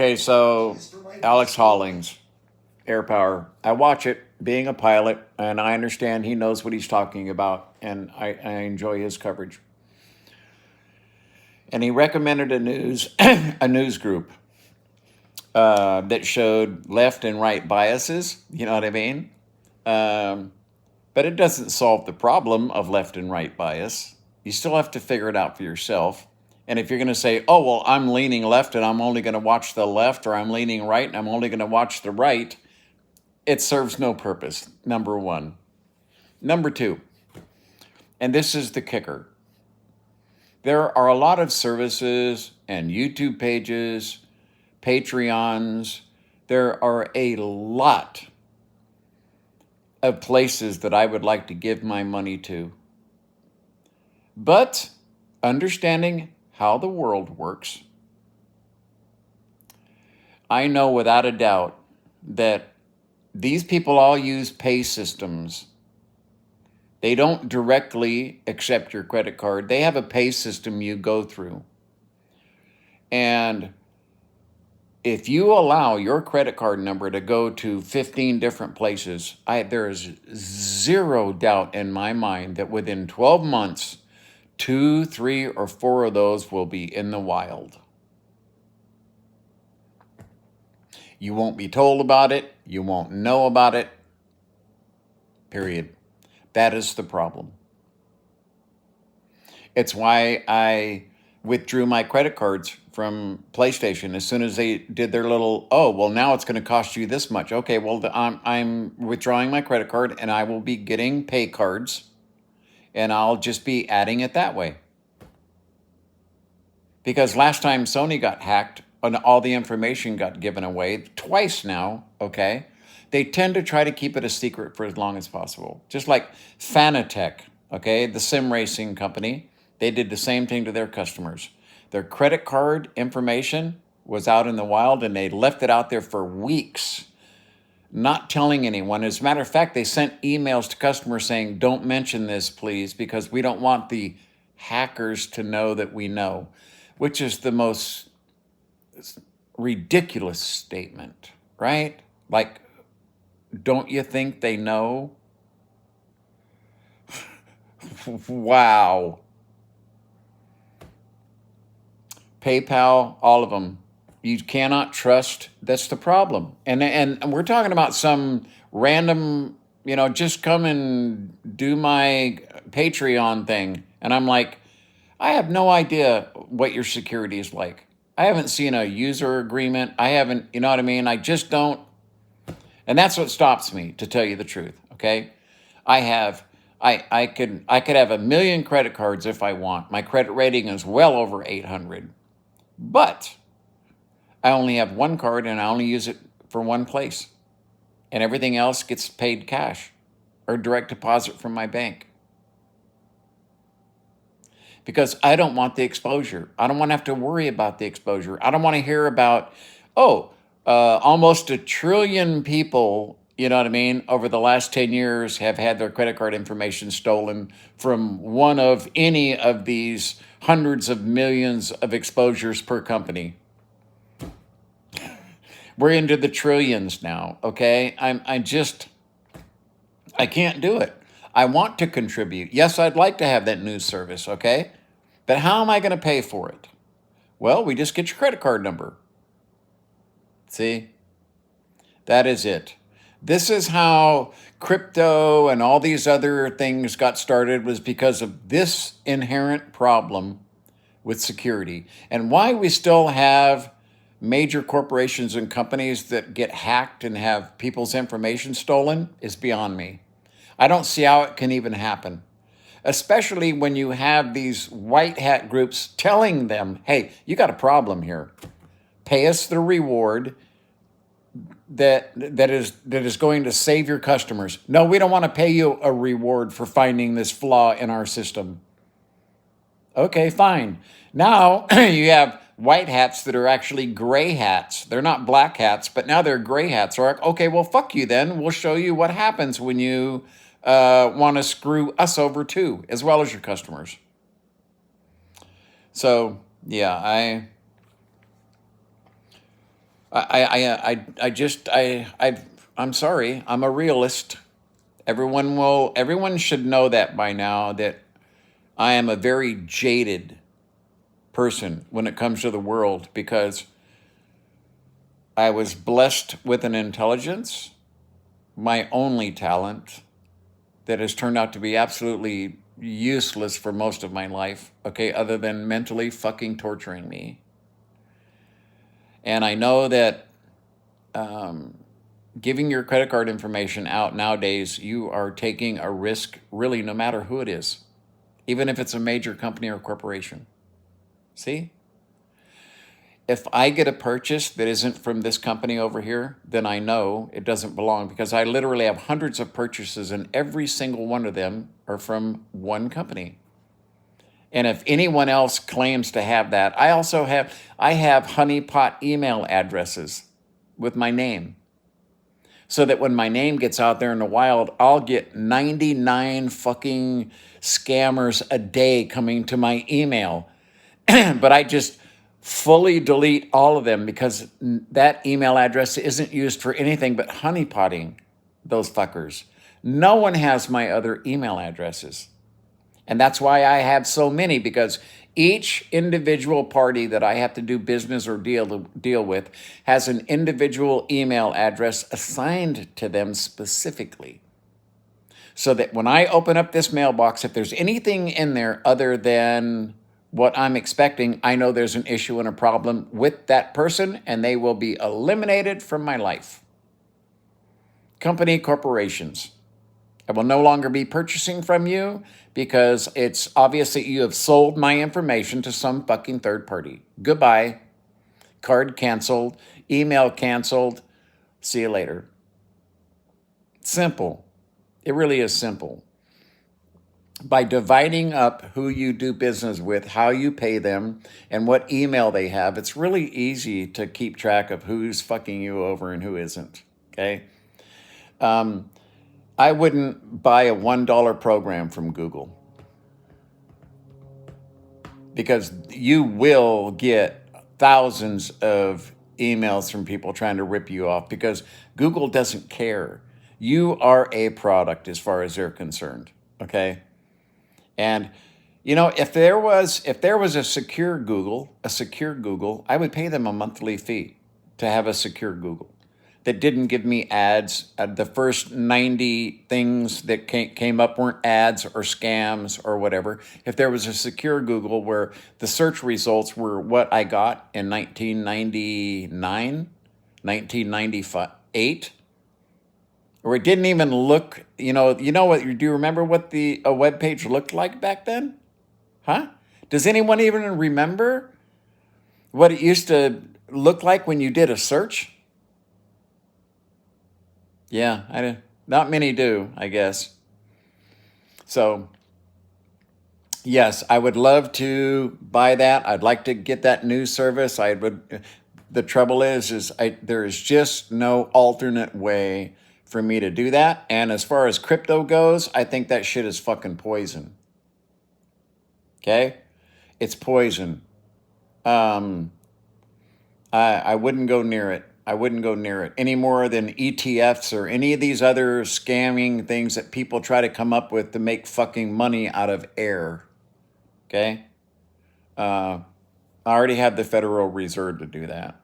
Okay, so Alex Hollings, Air Power. I watch it being a pilot, and I understand he knows what he's talking about, and I enjoy his coverage. And he recommended a news group that showed left and right biases. You know what I mean? Um, but it doesn't solve the problem of left and right bias. You still have to figure it out for yourself. And if you're going to say, oh, well, I'm leaning left and I'm only going to watch the left, or I'm leaning right and I'm only going to watch the right, it serves no purpose, number one. Number two, and this is the kicker, there are a lot of services and YouTube pages, Patreons. There are a lot of places that I would like to give my money to. But understanding how the world works, I know without a doubt that these people all use pay systems. They don't directly accept your credit card. They have a pay system you go through. And if you allow your credit card number to go to 15 different places, there is zero doubt in my mind that within 12 months, 2, 3, or 4 of those will be in the wild. You won't be told about it. You won't know about it. Period. That is the problem. It's why I withdrew my credit cards from PlayStation as soon as they did their little, oh, well, now it's going to cost you this much. Okay, well, I'm withdrawing my credit card and I will be getting pay cards and I'll just be adding it that way. Because last time Sony got hacked and all the information got given away, twice now, okay? They tend to try to keep it a secret for as long as possible. Just like Fanatec, okay, the sim racing company, they did the same thing to their customers. Their credit card information was out in the wild and they left it out there for weeks, not telling anyone. As a matter of fact, they sent emails to customers saying, don't mention this, please, because we don't want the hackers to know that we know, which is the most ridiculous statement, right? Like, don't you think they know? Wow. PayPal, all of them. You cannot trust. That's the problem. And we're talking about some random, just come and do my Patreon thing. And I'm like, I have no idea what your security is like. I haven't seen a user agreement. I haven't, you know what I mean? I just don't. And that's what stops me, to tell you the truth, okay? I could have 1 million credit cards if I want. My credit rating is well over 800. But I only have one card and I only use it for one place. And everything else gets paid cash or direct deposit from my bank. Because I don't want the exposure. I don't want to have to worry about the exposure. I don't want to hear about, almost 1 trillion people, you know what I mean, over the last 10 years have had their credit card information stolen from one of any of these hundreds of millions of exposures per company. We're into the trillions now, okay? I can't do it. I want to contribute. Yes, I'd like to have that news service, okay? But how am I going to pay for it? Well, we just get your credit card number. See? That is it. This is how crypto and all these other things got started, was because of this inherent problem with security. And why we still have major corporations and companies that get hacked and have people's information stolen is beyond me. I don't see how it can even happen, especially when you have these white hat groups telling them, hey, you got a problem here. Pay us the reward that is going to save your customers. No, we don't want to pay you a reward for finding this flaw in our system. Okay, fine. Now you have white hats that are actually gray hats. They're not black hats, but now they're gray hats. Or, okay, well, fuck you then. We'll show you what happens when you want to screw us over too, as well as your customers. So, yeah, I'm sorry. I'm a realist. Everyone should know that by now, that I am a very jaded person when it comes to the world, because I was blessed with an intelligence, my only talent, that has turned out to be absolutely useless for most of my life, okay, other than mentally fucking torturing me. And I know that giving your credit card information out nowadays, you are taking a risk, really, no matter who it is, even if it's a major company or corporation. See? If I get a purchase that isn't from this company over here, then I know it doesn't belong, because I literally have hundreds of purchases and every single one of them are from one company. And if anyone else claims to have that, I have honeypot email addresses with my name, so that when my name gets out there in the wild, I'll get 99 fucking scammers a day coming to my email. But I just fully delete all of them, because that email address isn't used for anything but honeypotting those fuckers. No one has my other email addresses. And that's why I have so many, because each individual party that I have to do business or deal with has an individual email address assigned to them specifically. So that when I open up this mailbox, if there's anything in there other than what I'm expecting, I know there's an issue and a problem with that person, and they will be eliminated from my life. Company, corporations, I will no longer be purchasing from you, because it's obvious that you have sold my information to some fucking third party. Goodbye. Card canceled. Email canceled. See you later. Simple. It really is simple. By dividing up who you do business with, how you pay them, and what email they have, it's really easy to keep track of who's fucking you over and who isn't. Okay? I wouldn't buy a $1 program from Google, because you will get thousands of emails from people trying to rip you off, because Google doesn't care. You are a product as far as they're concerned, okay? And if there was a secure Google, I would pay them a monthly fee to have a secure Google that didn't give me ads. The first 90 things that came up weren't ads or scams or whatever. If there was a secure Google where the search results were what I got in 1999, 1998, or it didn't even look, do you remember what a web page looked like back then? Huh? Does anyone even remember what it used to look like when you did a search? Yeah, not many do, I guess. So, yes, I would love to buy that. I'd like to get that news service. The trouble is there is just no alternate way for me to do that. And as far as crypto goes, I think that shit is fucking poison. Okay? It's poison. I wouldn't go near it. I wouldn't go near it any more than ETFs or any of these other scamming things that people try to come up with to make fucking money out of air. Okay? I already have the Federal Reserve to do that.